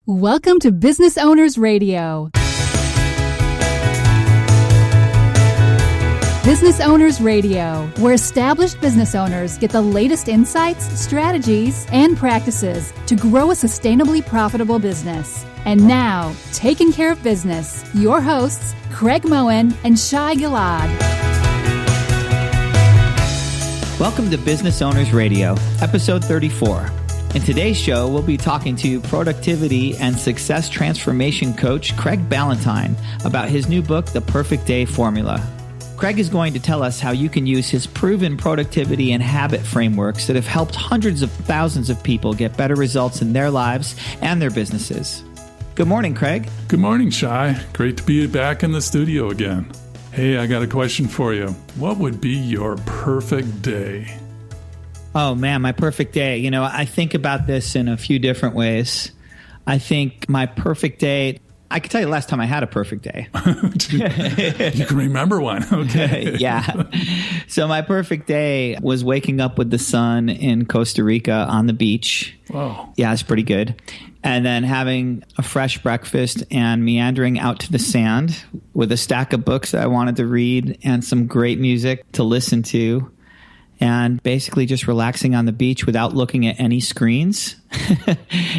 Welcome to Business Owners Radio. Business Owners Radio, where established business owners get the latest insights, strategies, and practices to grow a sustainably profitable business. And now, taking care of business, your hosts, Craig Moen and Shai Gilad. Welcome to Business Owners Radio, episode 34. In today's show, we'll be talking to productivity and success transformation coach Craig Ballantyne about his new book, The Perfect Day Formula. Craig is going to tell us how you can use his proven productivity and habit frameworks that have helped hundreds of thousands of people get better results in their lives and their businesses. Good morning, Craig. Good morning, Shai. Great to be back in the studio again. Hey, I got a question for you. What would be your perfect day? Oh, man, my perfect day. You know, I think about this in a few different ways. I think my perfect day, I can tell you last time I had a perfect day. You can remember one. Okay. Yeah. So my perfect day was waking up with the sun in Costa Rica on the beach. Wow. Yeah, it's pretty good. And then having a fresh breakfast and meandering out to the sand with a stack of books that I wanted to read and some great music to listen to. And basically just relaxing on the beach without looking at any screens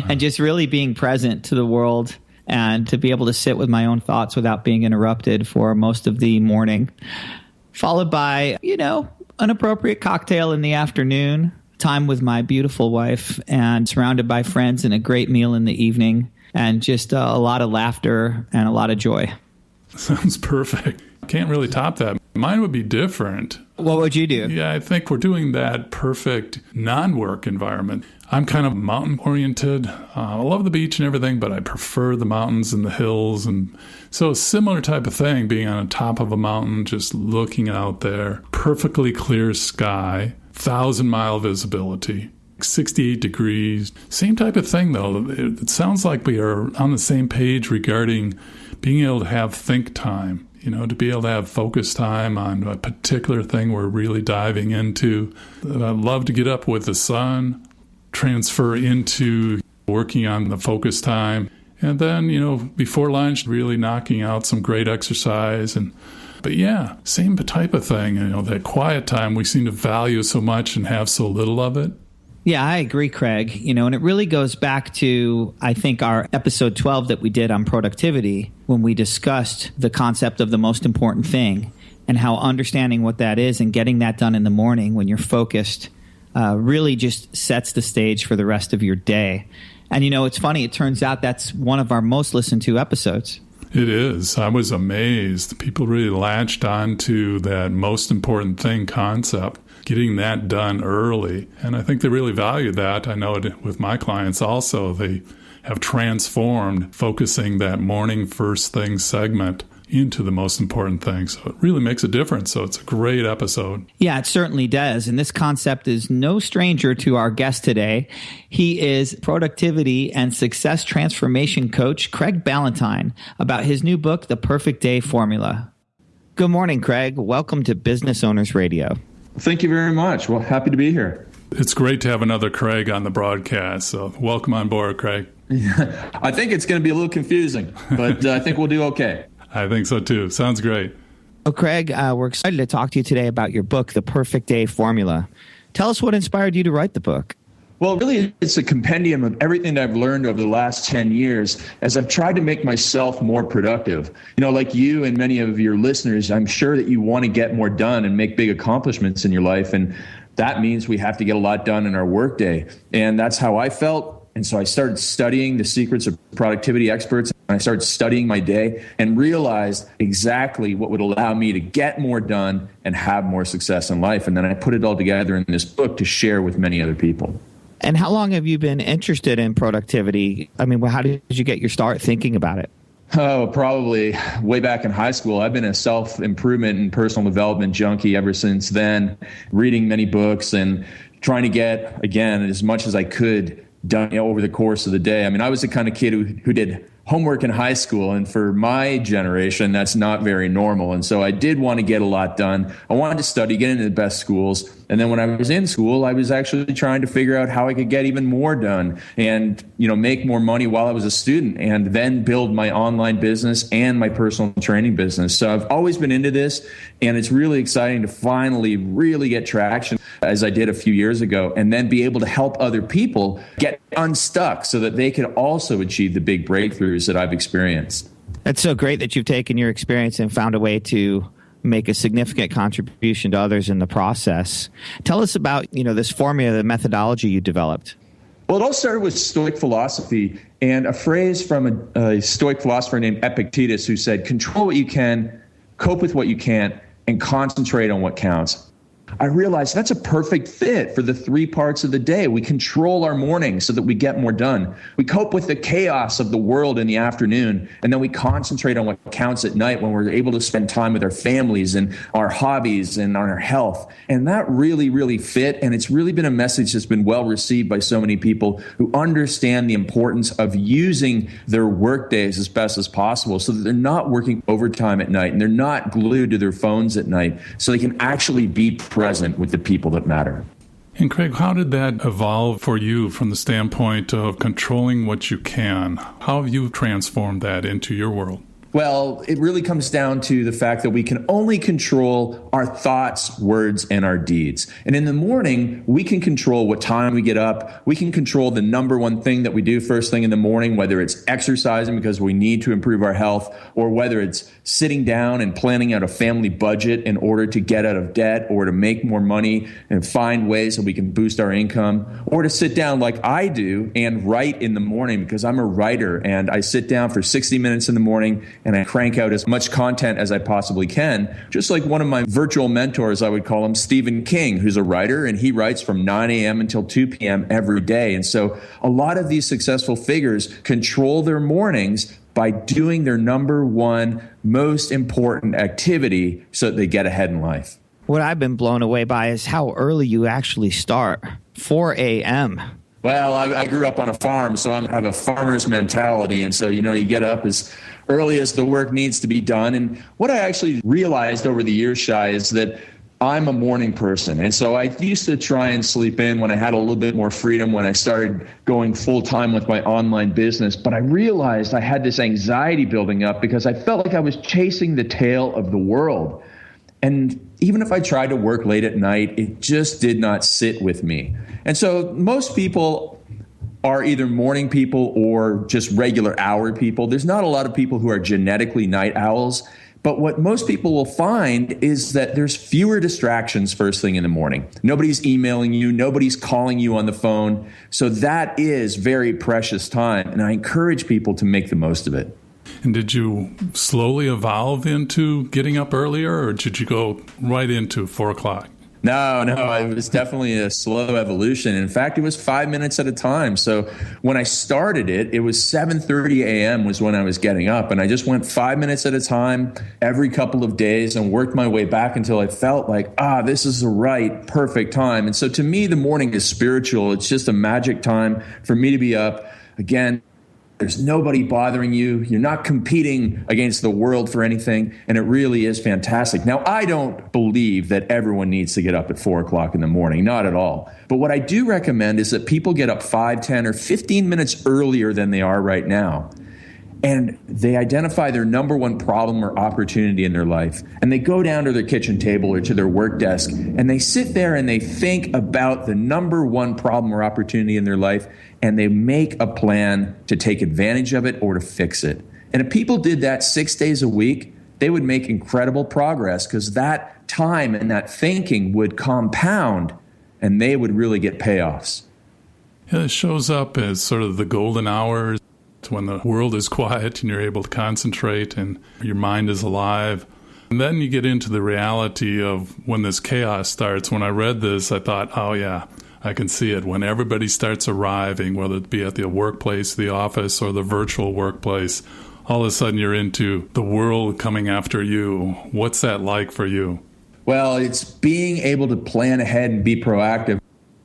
and just really being present to the world and to be able to sit with my own thoughts without being interrupted for most of the morning. Followed by, an appropriate cocktail in the afternoon, time with my beautiful wife, and surrounded by friends and a great meal in the evening, and just a lot of laughter and a lot of joy. Sounds perfect. Can't really top that. Mine would be different. What would you do? Yeah, I think we're doing that perfect non-work environment. I'm kind of mountain-oriented. I love the beach and everything, but I prefer the mountains and the hills. And so a similar type of thing, being on the top of a mountain, just looking out there, perfectly clear sky, 1,000-mile visibility, 68 degrees. Same type of thing, though. It sounds like we are on the same page regarding being able to have think time. To be able to have focus time on a particular thing we're really diving into. I love to get up with the sun, transfer into working on the focus time, and then, before lunch, really knocking out some great exercise. But yeah, same type of thing, that quiet time we seem to value so much and have so little of it. Yeah, I agree, Craig. And it really goes back to, I think, our episode 12 that we did on productivity when we discussed the concept of the most important thing and how understanding what that is and getting that done in the morning when you're focused really just sets the stage for the rest of your day. And, it's funny. It turns out that's one of our most listened to episodes. It is. I was amazed. People really latched on to that most important thing concept, getting that done early. And I think they really value that. I know it with my clients also. They have transformed focusing that morning first thing segment into the most important thing. So it really makes a difference. So it's a great episode. Yeah, it certainly does. And this concept is no stranger to our guest today. He is productivity and success transformation coach Craig Ballantyne about his new book, The Perfect Day Formula. Good morning, Craig. Welcome to Business Owners Radio. Thank you very much. Well, happy to be here. It's great to have another Craig on the broadcast. So welcome on board, Craig. I think it's going to be a little confusing, but I think we'll do okay. I think so, too. Sounds great. Well, Craig, we're excited to talk to you today about your book, The Perfect Day Formula. Tell us what inspired you to write the book. Well, really, it's a compendium of everything that I've learned over the last 10 years as I've tried to make myself more productive. Like you and many of your listeners, I'm sure that you want to get more done and make big accomplishments in your life. And that means we have to get a lot done in our workday. And that's how I felt. And so I started studying the secrets of productivity experts. And I started studying my day and realized exactly what would allow me to get more done and have more success in life. And then I put it all together in this book to share with many other people. And how long have you been interested in productivity? I mean, how did you get your start thinking about it? Oh, probably way back in high school. I've been a self-improvement and personal development junkie ever since then, reading many books and trying to get, again, as much as I could done over the course of the day. I mean, I was the kind of kid who did homework in high school. And for my generation, that's not very normal. And so I did want to get a lot done. I wanted to study, get into the best schools. And then when I was in school, I was actually trying to figure out how I could get even more done and, make more money while I was a student and then build my online business and my personal training business. So I've always been into this, and it's really exciting to finally really get traction as I did a few years ago, and then be able to help other people get unstuck so that they could also achieve the big breakthroughs that I've experienced. It's so great that you've taken your experience and found a way to make a significant contribution to others in the process. Tell us about, this formula, the methodology you developed. Well, it all started with Stoic philosophy and a phrase from a Stoic philosopher named Epictetus, who said, control what you can, cope with what you can't, and concentrate on what counts. I realized that's a perfect fit for the 3 parts of the day. We control our morning so that we get more done. We cope with the chaos of the world in the afternoon, and then we concentrate on what counts at night when we're able to spend time with our families and our hobbies and on our health. And that really, really fit, and it's really been a message that's been well received by so many people who understand the importance of using their work days as best as possible so that they're not working overtime at night and they're not glued to their phones at night, so they can actually be present with the people that matter. And Craig, how did that evolve for you from the standpoint of controlling what you can? How have you transformed that into your world? Well, it really comes down to the fact that we can only control our thoughts, words, and our deeds. And in the morning, we can control what time we get up. We can control the number one thing that we do first thing in the morning, whether it's exercising because we need to improve our health, or whether it's sitting down and planning out a family budget in order to get out of debt or to make more money and find ways that we can boost our income, or to sit down like I do and write in the morning because I'm a writer, and I sit down for 60 minutes in the morning and I crank out as much content as I possibly can, just like one of my virtual mentors, I would call him, Stephen King, who's a writer, and he writes from 9 a.m. until 2 p.m. every day. And so a lot of these successful figures control their mornings by doing their number one most important activity so that they get ahead in life. What I've been blown away by is how early you actually start, 4 a.m. Well, I grew up on a farm, so I have a farmer's mentality. And so, you get up as early as the work needs to be done. And what I actually realized over the years, Shai, is that I'm a morning person. And so I used to try and sleep in when I had a little bit more freedom, when I started going full time with my online business. But I realized I had this anxiety building up because I felt like I was chasing the tail of the world. And even if I tried to work late at night, it just did not sit with me. And so most people are either morning people or just regular hour people. There's not a lot of people who are genetically night owls. But what most people will find is that there's fewer distractions first thing in the morning. Nobody's emailing you. Nobody's calling you on the phone. So that is very precious time. And I encourage people to make the most of it. And did you slowly evolve into getting up earlier, or did you go right into 4 o'clock? No, it was definitely a slow evolution. In fact, it was 5 minutes at a time. So when I started it was 7:30 a.m. was when I was getting up. And I just went 5 minutes at a time every couple of days and worked my way back until I felt like, this is the right, perfect time. And so to me, the morning is spiritual. It's just a magic time for me to be up. Again, there's nobody bothering you. You're not competing against the world for anything. And it really is fantastic. Now, I don't believe that everyone needs to get up at 4 o'clock in the morning. Not at all. But what I do recommend is that people get up 5, 10, or 15 minutes earlier than they are right now. And they identify their number one problem or opportunity in their life. And they go down to their kitchen table or to their work desk. And they sit there and they think about the number one problem or opportunity in their life. And they make a plan to take advantage of it or to fix it. And if people did that 6 days a week, they would make incredible progress because that time and that thinking would compound and they would really get payoffs. Yeah, it shows up as sort of the golden hours when the world is quiet and you're able to concentrate and your mind is alive. And then you get into the reality of when this chaos starts. When I read this, I thought, oh yeah, I can see it. When everybody starts arriving, whether it be at the workplace, the office, or the virtual workplace, all of a sudden you're into the world coming after you. What's that like for you? Well, it's being able to plan ahead and be proactive.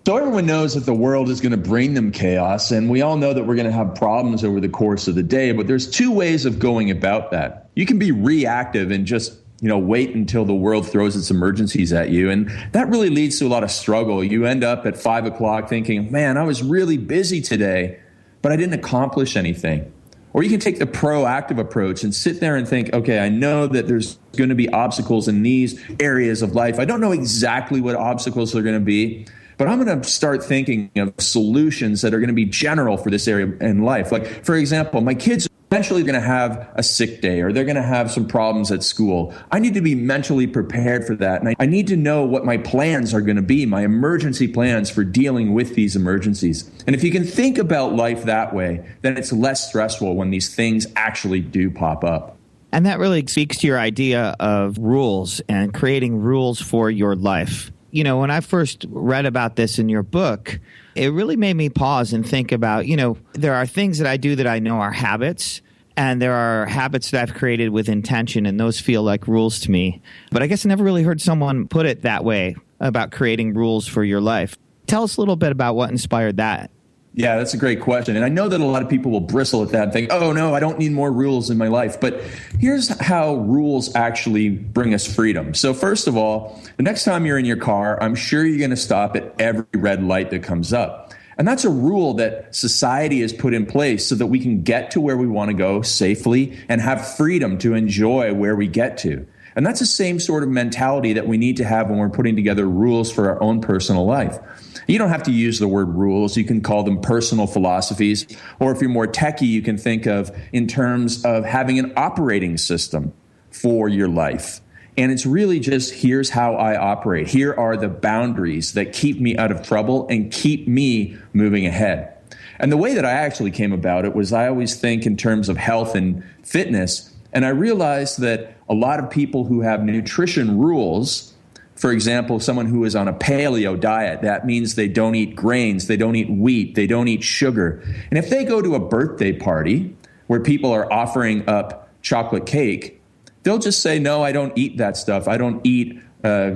So everyone knows that the world is going to bring them chaos, and we all know that we're going to have problems over the course of the day, but there's two ways of going about that. You can be reactive and just wait until the world throws its emergencies at you. And that really leads to a lot of struggle. You end up at 5 o'clock thinking, man, I was really busy today, but I didn't accomplish anything. Or you can take the proactive approach and sit there and think, okay, I know that there's going to be obstacles in these areas of life. I don't know exactly what obstacles they're going to be, but I'm going to start thinking of solutions that are going to be general for this area in life. Like, for example, my kids eventually going to have a sick day, or they're going to have some problems at school. I need to be mentally prepared for that. And I need to know what my plans are going to be, my emergency plans for dealing with these emergencies. And if you can think about life that way, then it's less stressful when these things actually do pop up. And that really speaks to your idea of rules and creating rules for your life. When I first read about this in your book, it really made me pause and think about, there are things that I do that I know are habits, and there are habits that I've created with intention, and those feel like rules to me. But I guess I never really heard someone put it that way about creating rules for your life. Tell us a little bit about what inspired that. Yeah, that's a great question. And I know that a lot of people will bristle at that and think, oh, no, I don't need more rules in my life. But here's how rules actually bring us freedom. So first of all, the next time you're in your car, I'm sure you're going to stop at every red light that comes up. And that's a rule that society has put in place so that we can get to where we want to go safely and have freedom to enjoy where we get to. And that's the same sort of mentality that we need to have when we're putting together rules for our own personal life. You don't have to use the word rules. You can call them personal philosophies. Or if you're more techie, you can think of in terms of having an operating system for your life. And it's really just, here's how I operate. Here are the boundaries that keep me out of trouble and keep me moving ahead. And the way that I actually came about it was I always think in terms of health and fitness. And I realized that a lot of people who have nutrition rules, for example, someone who is on a paleo diet, that means they don't eat grains, they don't eat wheat, they don't eat sugar. And if they go to a birthday party where people are offering up chocolate cake, they'll just say, no, I don't eat that stuff. I don't eat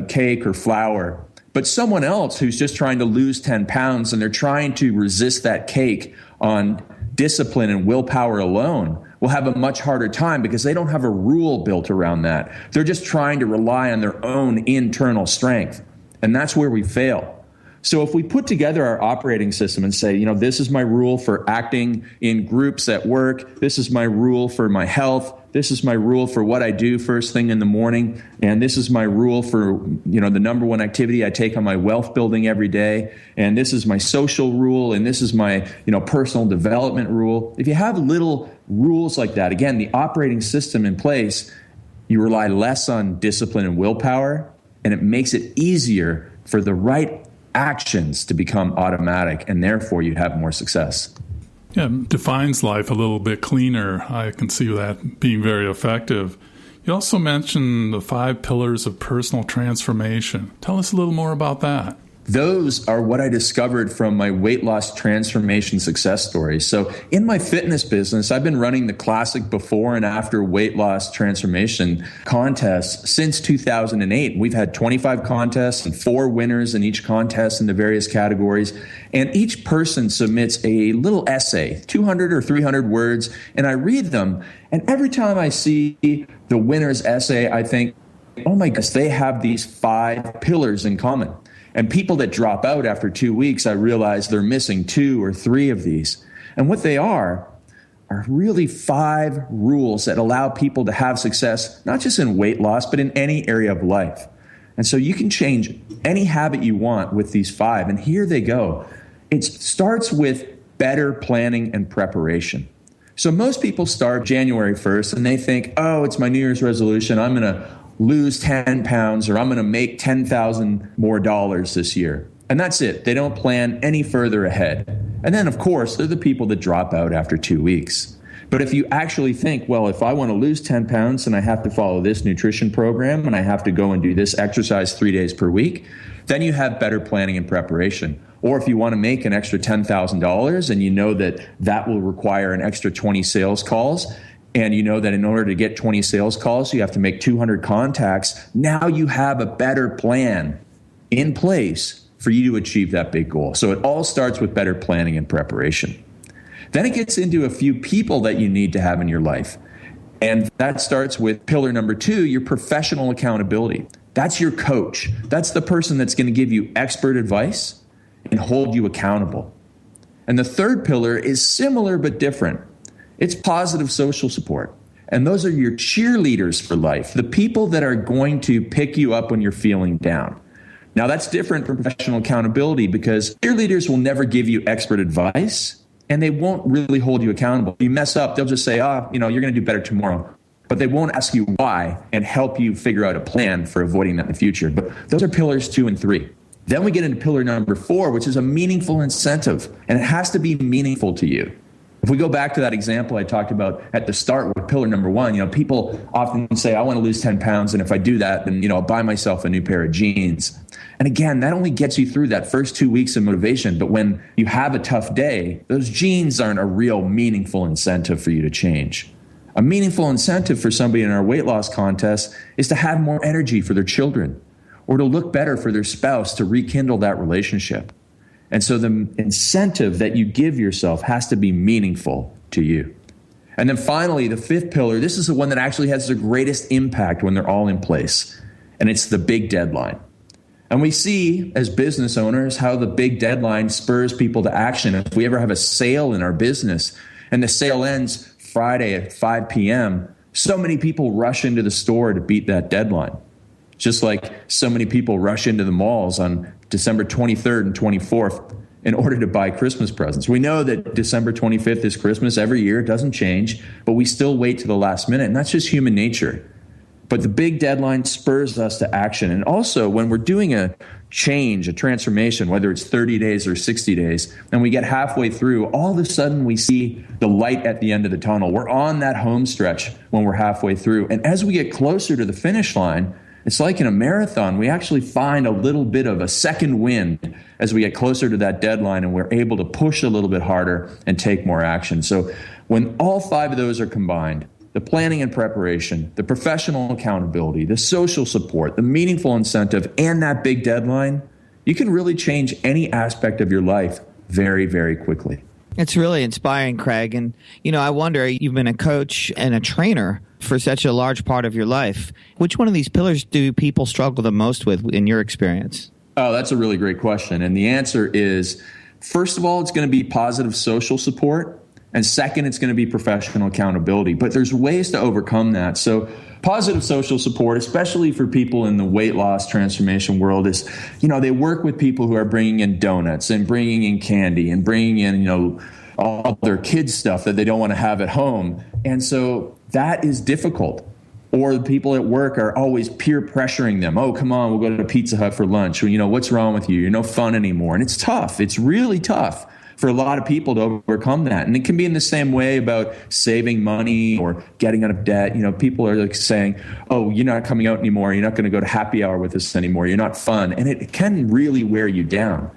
cake or flour. But someone else who's just trying to lose 10 pounds and they're trying to resist that cake on discipline and willpower alone will have a much harder time because they don't have a rule built around that. They're just trying to rely on their own internal strength. And that's where we fail. So if we put together our operating system and say, this is my rule for acting in groups at work, this is my rule for my health, this is my rule for what I do first thing in the morning, and this is my rule for, the number one activity I take on my wealth building every day, and this is my social rule, and this is my, personal development rule. If you have little rules like that, again, the operating system in place, you rely less on discipline and willpower, and it makes it easier for the right actions to become automatic, and therefore you have more success. Yeah, defines life a little bit cleaner. I can see that being very effective. You also mentioned the 5 pillars of personal transformation. Tell us a little more about that. Those are what I discovered from my weight loss transformation success stories. So in my fitness business, I've been running the classic before and after weight loss transformation contests since 2008. We've had 25 contests and 4 winners in each contest in the various categories. And each person submits a little essay, 200 or 300 words, and I read them. And every time I see the winner's essay, I think, oh my gosh, they have these 5 pillars in common. And people that drop out after 2 weeks, I realize they're missing 2 or 3 of these. And what they are really 5 rules that allow people to have success, not just in weight loss, but in any area of life. And so you can change any habit you want with these 5. And here they go. It starts with better planning and preparation. So most people start January 1st and they think, oh, it's my New Year's resolution. I'm going to lose 10 pounds or I'm going to make $10,000 more this year. And that's it. They don't plan any further ahead. And then, of course, they're the people that drop out after 2 weeks. But if you actually think, well, if I want to lose 10 pounds and I have to follow this nutrition program and I have to go and do this exercise 3 days per week, then you have better planning and preparation. Or if you want to make an extra $10,000 and you know that that will require an extra 20 sales calls, and you know that in order to get 20 sales calls, you have to make 200 contacts. Now you have a better plan in place for you to achieve that big goal. So it all starts with better planning and preparation. Then it gets into a few people that you need to have in your life. And that starts with pillar number 2, your professional accountability. That's your coach. That's the person that's going to give you expert advice and hold you accountable. And the third pillar is similar but different. It's positive social support. And those are your cheerleaders for life, the people that are going to pick you up when you're feeling down. Now, that's different from professional accountability because cheerleaders will never give you expert advice and they won't really hold you accountable. If you mess up, they'll just say, you're going to do better tomorrow. But they won't ask you why and help you figure out a plan for avoiding that in the future. But those are pillars 2 and 3. Then we get into pillar number 4, which is a meaningful incentive. And it has to be meaningful to you. If we go back to that example I talked about at the start with pillar number 1, people often say, I want to lose 10 pounds. And if I do that, then, I'll buy myself a new pair of jeans. And again, that only gets you through that first 2 weeks of motivation. But when you have a tough day, those jeans aren't a real meaningful incentive for you to change. A meaningful incentive for somebody in our weight loss contest is to have more energy for their children or to look better for their spouse to rekindle that relationship. And so the incentive that you give yourself has to be meaningful to you. And then finally, the 5th pillar, this is the one that actually has the greatest impact when they're all in place. And it's the big deadline. And we see as business owners how the big deadline spurs people to action. If we ever have a sale in our business and the sale ends Friday at 5 p.m., so many people rush into the store to beat that deadline. Just like so many people rush into the malls on December 23rd and 24th in order to buy Christmas presents. We know that December 25th is Christmas every year. It doesn't change, but we still wait to the last minute. And that's just human nature. But the big deadline spurs us to action. And also when we're doing a change, a transformation, whether it's 30 days or 60 days, and we get halfway through, all of a sudden we see the light at the end of the tunnel. We're on that home stretch when we're halfway through. And as we get closer to the finish line, it's like in a marathon, we actually find a little bit of a second wind as we get closer to that deadline and we're able to push a little bit harder and take more action. So when all 5 of those are combined, the planning and preparation, the professional accountability, the social support, the meaningful incentive, and that big deadline, you can really change any aspect of your life very, very quickly. It's really inspiring, Craig. And, I wonder, you've been a coach and a trainer for such a large part of your life. Which one of these pillars do people struggle the most with in your experience? Oh, that's a really great question. And the answer is, first of all, it's going to be positive social support. And second, it's going to be professional accountability. But there's ways to overcome that. So positive social support, especially for people in the weight loss transformation world, is, they work with people who are bringing in donuts and bringing in candy and bringing in, all their kids' stuff that they don't want to have at home. And so that is difficult. Or the people at work are always peer pressuring them. Oh, come on, we'll go to Pizza Hut for lunch. Or, what's wrong with you? You're no fun anymore. And it's tough. It's really tough for a lot of people to overcome that. And it can be in the same way about saving money or getting out of debt. People are like saying, oh, you're not coming out anymore. You're not going to go to happy hour with us anymore. You're not fun. And it can really wear you down.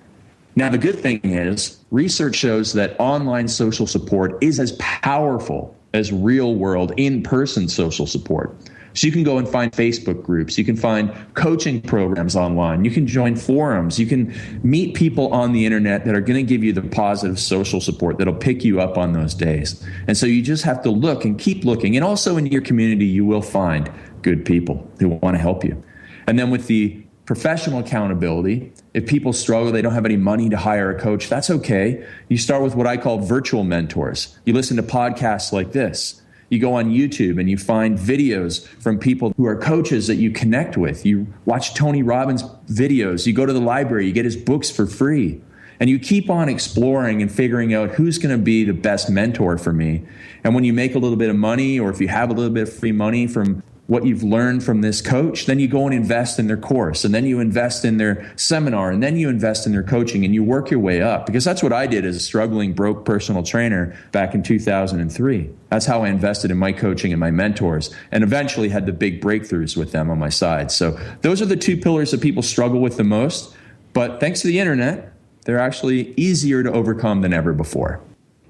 Now, the good thing is research shows that online social support is as powerful as real world in-person social support. So you can go and find Facebook groups. You can find coaching programs online. You can join forums. You can meet people on the internet that are going to give you the positive social support that'll pick you up on those days. And so you just have to look and keep looking. And also in your community, you will find good people who want to help you. And then with the professional accountability, if people struggle, they don't have any money to hire a coach, that's okay. You start with what I call virtual mentors. You listen to podcasts like this. You go on YouTube and you find videos from people who are coaches that you connect with. You watch Tony Robbins' videos. You go to the library. You get his books for free. And you keep on exploring and figuring out who's going to be the best mentor for me. And when you make a little bit of money, or if you have a little bit of free money from what you've learned from this coach, then you go and invest in their course, and then you invest in their seminar, and then you invest in their coaching, and you work your way up. Because that's what I did as a struggling, broke personal trainer back in 2003. That's how I invested in my coaching and my mentors, and eventually had the big breakthroughs with them on my side. So those are the 2 pillars that people struggle with the most. But thanks to the internet, they're actually easier to overcome than ever before.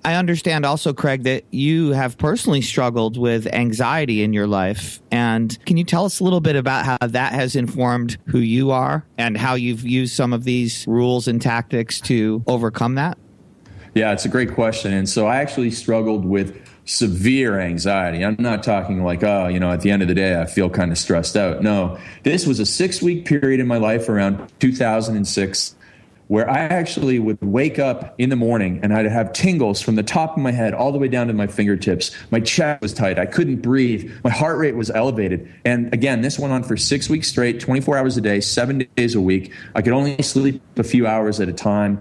I understand also, Craig, that you have personally struggled with anxiety in your life. And can you tell us a little bit about how that has informed who you are and how you've used some of these rules and tactics to overcome that? Yeah, it's a great question. And so I actually struggled with severe anxiety. I'm not talking like, at the end of the day, I feel kind of stressed out. No, this was a 6-week period in my life around 2006 where I actually would wake up in the morning and I'd have tingles from the top of my head all the way down to my fingertips. My chest was tight. I couldn't breathe. My heart rate was elevated. And again, this went on for 6 weeks straight, 24 hours a day, 7 days a week. I could only sleep a few hours at a time.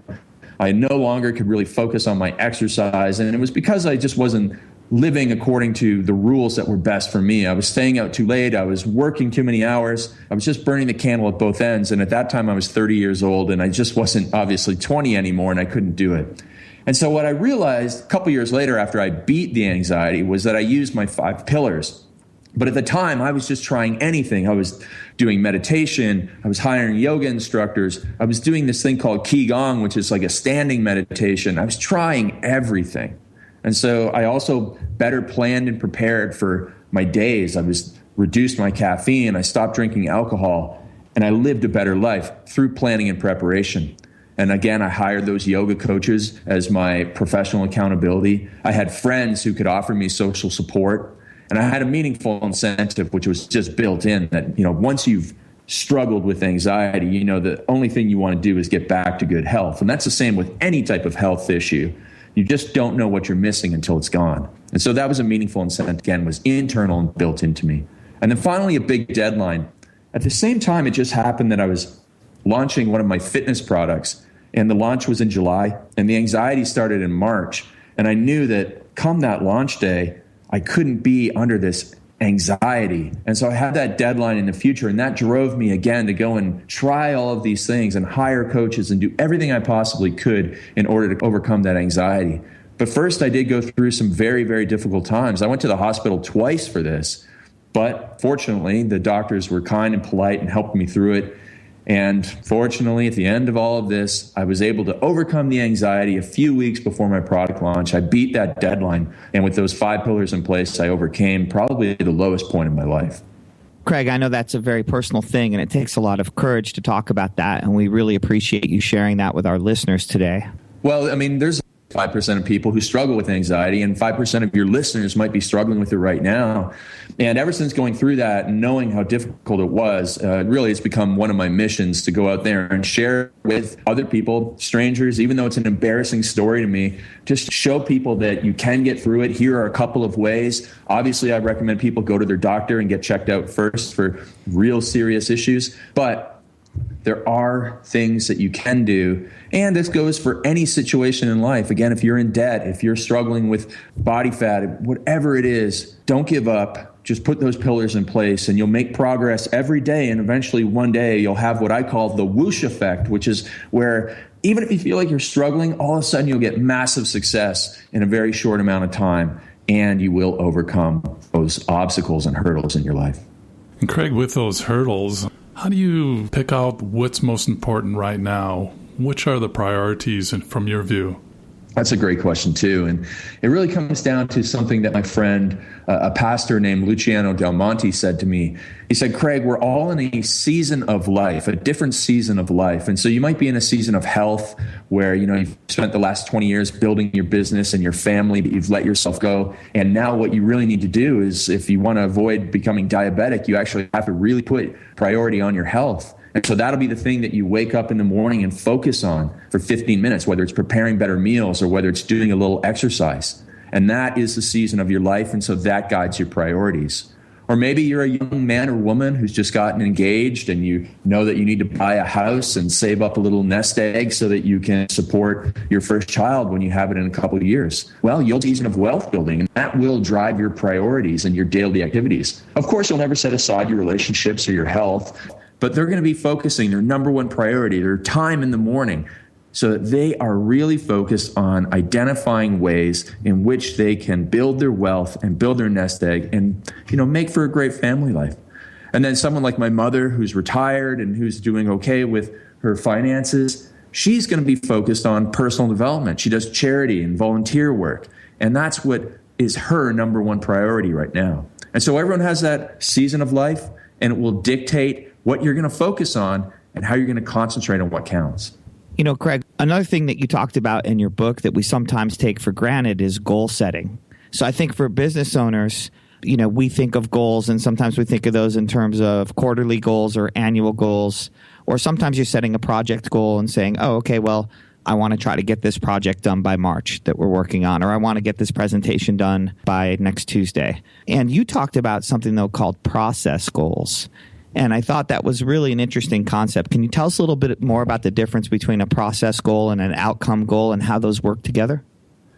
I no longer could really focus on my exercise. And it was because I just wasn't living according to the rules that were best for me. I was staying out too late. I was working too many hours. I was just burning the candle at both ends. And at that time, I was 30 years old, and I just wasn't obviously 20 anymore, and I couldn't do it. And so what I realized a couple years later after I beat the anxiety was that I used my 5 pillars. But at the time, I was just trying anything. I was doing meditation. I was hiring yoga instructors. I was doing this thing called Qigong, which is like a standing meditation. I was trying everything. And so I also better planned and prepared for my days. I was reduced my caffeine. I stopped drinking alcohol, and I lived a better life through planning and preparation. And again, I hired those yoga coaches as my professional accountability. I had friends who could offer me social support, and I had a meaningful incentive, which was just built in that, once you've struggled with anxiety, the only thing you want to do is get back to good health. And that's the same with any type of health issue. You just don't know what you're missing until it's gone. And so that was a meaningful incentive, again, was internal and built into me. And then finally, a big deadline. At the same time, it just happened that I was launching one of my fitness products, and the launch was in July, and the anxiety started in March. And I knew that come that launch day, I couldn't be under this anxiety. And so I had that deadline in the future, and that drove me again to go and try all of these things and hire coaches and do everything I possibly could in order to overcome that anxiety. But first, I did go through some very, very difficult times. I went to the hospital twice for this, but fortunately, the doctors were kind and polite and helped me through it. And fortunately, at the end of all of this, I was able to overcome the anxiety a few weeks before my product launch. I beat that deadline. And with those 5 pillars in place, I overcame probably the lowest point in my life. Craig, I know that's a very personal thing, and it takes a lot of courage to talk about that. And we really appreciate you sharing that with our listeners today. Well, there's 5% of people who struggle with anxiety, and 5% of your listeners might be struggling with it right now. And ever since going through that and knowing how difficult it was, really it's become one of my missions to go out there and share with other people, strangers, even though it's an embarrassing story to me, just show people that you can get through it. Here are a couple of ways. Obviously, I recommend people go to their doctor and get checked out first for real serious issues. But there are things that you can do, and this goes for any situation in life. Again, if you're in debt, if you're struggling with body fat, whatever it is, don't give up. Just put those pillars in place, and you'll make progress every day, and eventually one day you'll have what I call the whoosh effect, which is where even if you feel like you're struggling, all of a sudden you'll get massive success in a very short amount of time, and you will overcome those obstacles and hurdles in your life. And Craig, with those hurdles, how do you pick out what's most important right now? Which are the priorities from your view? That's a great question, too. And it really comes down to something that my friend, a pastor named Luciano Del Monte, said to me. He said, Craig, we're all in a season of life, a different season of life. And so you might be in a season of health where, you've spent the last 20 years building your business and your family, but you've let yourself go. And now what you really need to do is, if you want to avoid becoming diabetic, you actually have to really put priority on your health. And so that'll be the thing that you wake up in the morning and focus on for 15 minutes, whether it's preparing better meals or whether it's doing a little exercise. And that is the season of your life. And so that guides your priorities. Or maybe you're a young man or woman who's just gotten engaged and you know that you need to buy a house and save up a little nest egg so that you can support your first child when you have it in a couple of years. Well, you'll season of wealth building, and that will drive your priorities and your daily activities. Of course, you'll never set aside your relationships or your health, but they're going to be focusing their number one priority, their time in the morning, so that they are really focused on identifying ways in which they can build their wealth and build their nest egg and, make for a great family life. And then someone like my mother, who's retired and who's doing okay with her finances, she's going to be focused on personal development. She does charity and volunteer work. And that's what is her number one priority right now. And so everyone has that season of life, and it will dictate what you're going to focus on and how you're going to concentrate on what counts. You know, Craig, another thing that you talked about in your book that we sometimes take for granted is goal setting. So I think for business owners, you know, we think of goals, and sometimes we think of those in terms of quarterly goals or annual goals, or sometimes you're setting a project goal and saying, oh, okay, well, I want to try to get this project done by March that we're working on, or I want to get this presentation done by next Tuesday. And you talked about something, though, called process goals. And I thought that was really an interesting concept. Can you tell us a little bit more about the difference between a process goal and an outcome goal and how those work together?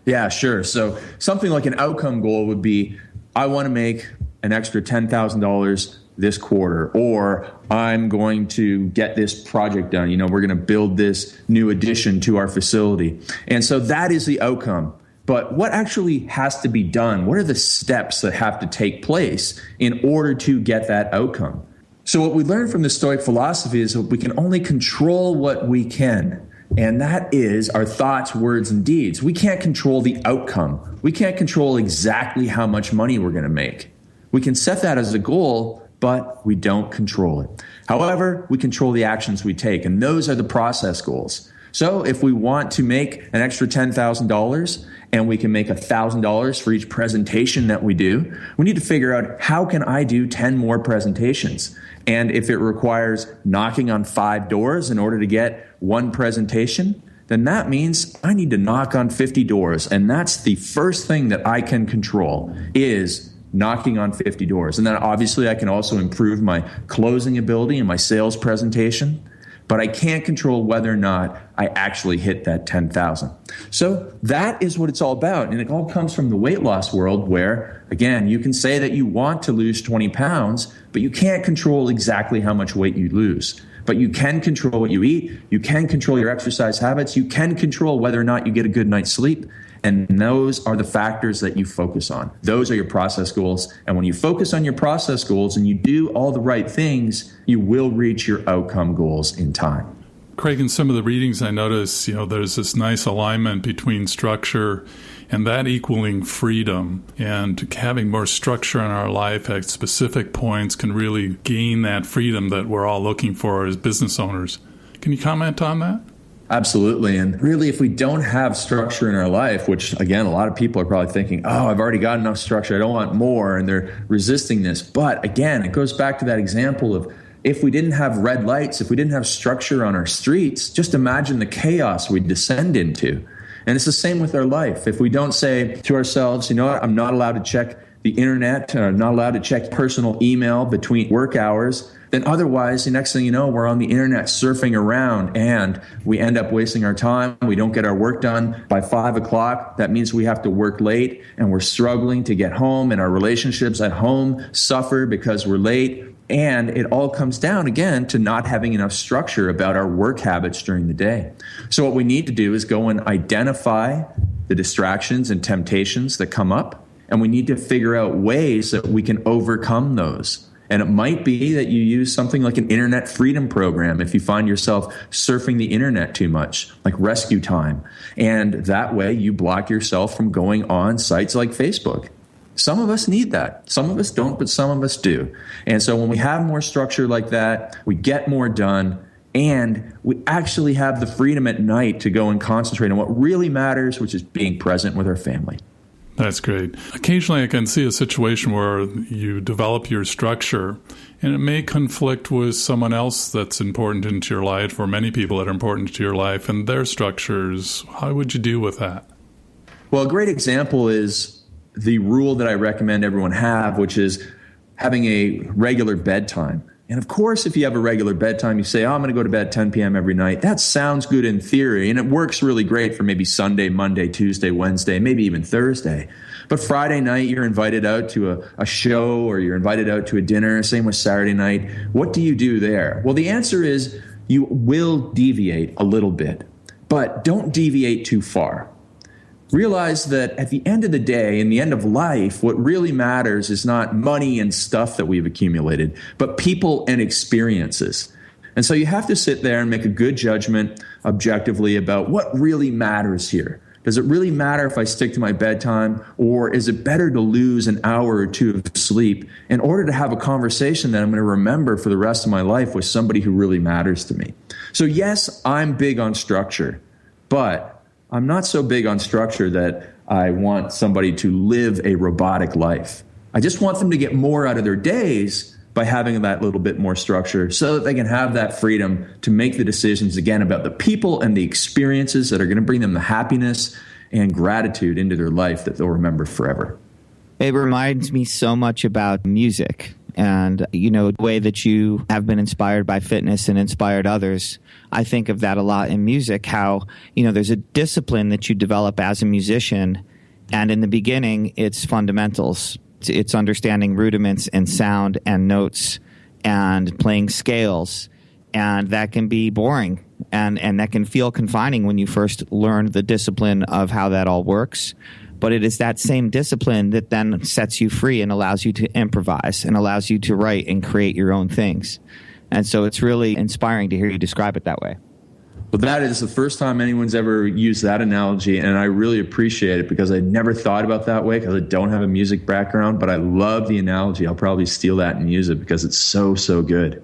Yeah, sure. So something like an outcome goal would be, I want to make an extra $10,000 this quarter, or I'm going to get this project done. You know, we're going to build this new addition to our facility. And so that is the outcome. But what actually has to be done? What are the steps that have to take place in order to get that outcome? So what we learned from the Stoic philosophy is that we can only control what we can. And that is our thoughts, words, and deeds. We can't control the outcome. We can't control exactly how much money we're going to make. We can set that as a goal, but we don't control it. However, we control the actions we take, and those are the process goals. So if we want to make an extra $10,000 and we can make $1,000 for each presentation that we do, we need to figure out, how can I do 10 more presentations? And if it requires knocking on 5 doors in order to get one presentation, then that means I need to knock on 50 doors. And that's the first thing that I can control, is knocking on 50 doors. And then obviously I can also improve my closing ability and my sales presentation, but I can't control whether or not I actually hit that 10,000. So that is what it's all about. And it all comes from the weight loss world where, again, you can say that you want to lose 20 pounds, but you can't control exactly how much weight you lose. But you can control what you eat. You can control your exercise habits. You can control whether or not you get a good night's sleep. And those are the factors that you focus on. Those are your process goals. And when you focus on your process goals and you do all the right things, you will reach your outcome goals in time. Craig, in some of the readings I notice, there's this nice alignment between structure and that equaling freedom. And having more structure in our life at specific points can really gain that freedom that we're all looking for as business owners. Can you comment on that? Absolutely. And really, if we don't have structure in our life, which, again, a lot of people are probably thinking, oh, I've already got enough structure, I don't want more, and they're resisting this. But again, it goes back to that example of, if we didn't have red lights, if we didn't have structure on our streets, just imagine the chaos we'd descend into. And it's the same with our life. If we don't say to ourselves, you know what, I'm not allowed to check the internet, I'm not allowed to check personal email between work hours, then otherwise, the next thing you know, we're on the internet surfing around and we end up wasting our time. We don't get our work done by 5 o'clock. That means we have to work late and we're struggling to get home, and our relationships at home suffer because we're late. And it all comes down, again, to not having enough structure about our work habits during the day. So what we need to do is go and identify the distractions and temptations that come up, and we need to figure out ways that we can overcome those. And it might be that you use something like an internet freedom program if you find yourself surfing the internet too much, like rescue time. And that way you block yourself from going on sites like Facebook. Some of us need that. Some of us don't, but some of us do. And so when we have more structure like that, we get more done, and we actually have the freedom at night to go and concentrate on what really matters, which is being present with our family. That's great. Occasionally I can see a situation where you develop your structure and it may conflict with someone else that's important into your life, or many people that are important to your life and their structures. How would you deal with that? Well, a great example is the rule that I recommend everyone have, which is having a regular bedtime. And of course, if you have a regular bedtime, you say, oh, I'm going to go to bed 10 p.m. every night. That sounds good in theory, and it works really great for maybe Sunday, Monday, Tuesday, Wednesday, maybe even Thursday. But Friday night, you're invited out to a show, or you're invited out to a dinner. Same with Saturday night. What do you do there? Well, the answer is you will deviate a little bit, but don't deviate too far. Realize that at the end of the day, in the end of life, what really matters is not money and stuff that we've accumulated, but people and experiences. And so you have to sit there and make a good judgment objectively about what really matters here. Does it really matter if I stick to my bedtime, or is it better to lose an hour or two of sleep in order to have a conversation that I'm going to remember for the rest of my life with somebody who really matters to me? So yes, I'm big on structure, but I'm not so big on structure that I want somebody to live a robotic life. I just want them to get more out of their days by having that little bit more structure so that they can have that freedom to make the decisions, again, about the people and the experiences that are going to bring them the happiness and gratitude into their life that they'll remember forever. It reminds me so much about music and, the way that you have been inspired by fitness and inspired others. I think of that a lot in music, how, there's a discipline that you develop as a musician. And in the beginning, it's fundamentals. It's understanding rudiments and sound and notes and playing scales. And that can be boring and that can feel confining when you first learn the discipline of how that all works. But it is that same discipline that then sets you free and allows you to improvise and allows you to write and create your own things. And so it's really inspiring to hear you describe it that way. Well, that is the first time anyone's ever used that analogy, and I really appreciate it because I never thought about that way because I don't have a music background, but I love the analogy. I'll probably steal that and use it because it's so, so good.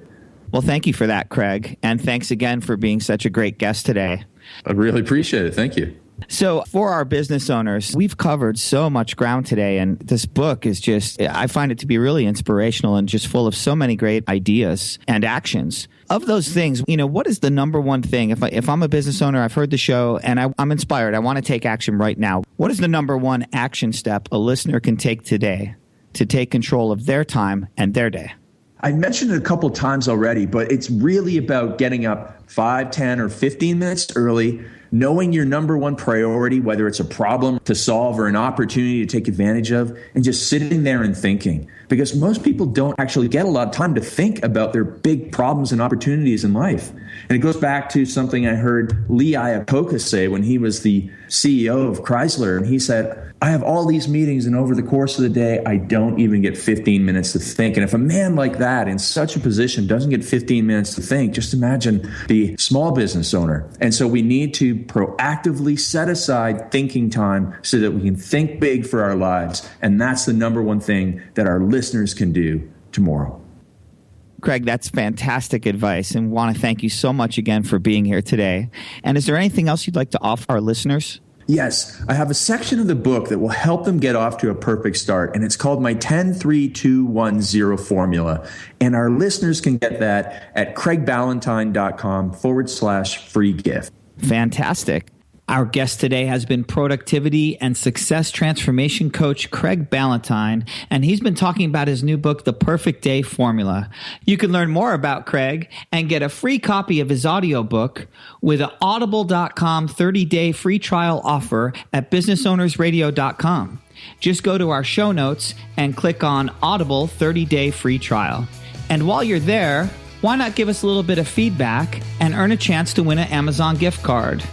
Well, thank you for that, Craig, and thanks again for being such a great guest today. I really appreciate it. Thank you. So for our business owners, we've covered so much ground today, and this book is I find it to be really inspirational and just full of so many great ideas and actions. Of those things, what is the number one thing? If I'm a business owner, I've heard the show, and I'm inspired, I want to take action right now. What is the number one action step a listener can take today to take control of their time and their day? I mentioned it a couple times already, but it's really about getting up 5, 10, or 15 minutes early, knowing your number one priority, whether it's a problem to solve or an opportunity to take advantage of, and just sitting there and thinking. Because most people don't actually get a lot of time to think about their big problems and opportunities in life. And it goes back to something I heard Lee Iacocca say when he was the CEO of Chrysler. And he said, I have all these meetings, and over the course of the day, I don't even get 15 minutes to think. And if a man like that in such a position doesn't get 15 minutes to think, just imagine the small business owner. And so we need to proactively set aside thinking time so that we can think big for our lives. And that's the number one thing that our listeners can do tomorrow. Craig, that's fantastic advice, and want to thank you so much again for being here today. And is there anything else you'd like to offer our listeners? Yes, I have a section of the book that will help them get off to a perfect start, and it's called my 10-3-2-1-0 formula. And our listeners can get that at craigballantyne.com/free gift. Fantastic. Our guest today has been productivity and success transformation coach Craig Ballantyne, and he's been talking about his new book, The Perfect Day Formula. You can learn more about Craig and get a free copy of his audiobook with an audible.com 30-day free trial offer at businessownersradio.com. Just go to our show notes and click on Audible 30-day free trial. And while you're there, why not give us a little bit of feedback and earn a chance to win an Amazon gift card?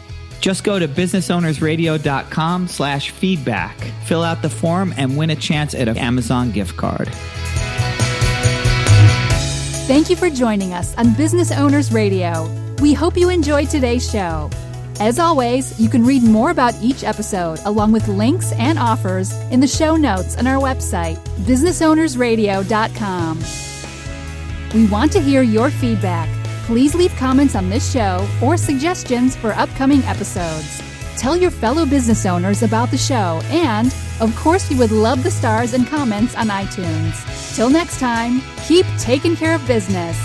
Just go to businessownersradio.com/feedback. Fill out the form and win a chance at an Amazon gift card. Thank you for joining us on Business Owners Radio. We hope you enjoyed today's show. As always, you can read more about each episode along with links and offers in the show notes on our website, businessownersradio.com. We want to hear your feedback. Please leave comments on this show or suggestions for upcoming episodes. Tell your fellow business owners about the show, and, of course, we would love the stars and comments on iTunes. Till next time, keep taking care of business.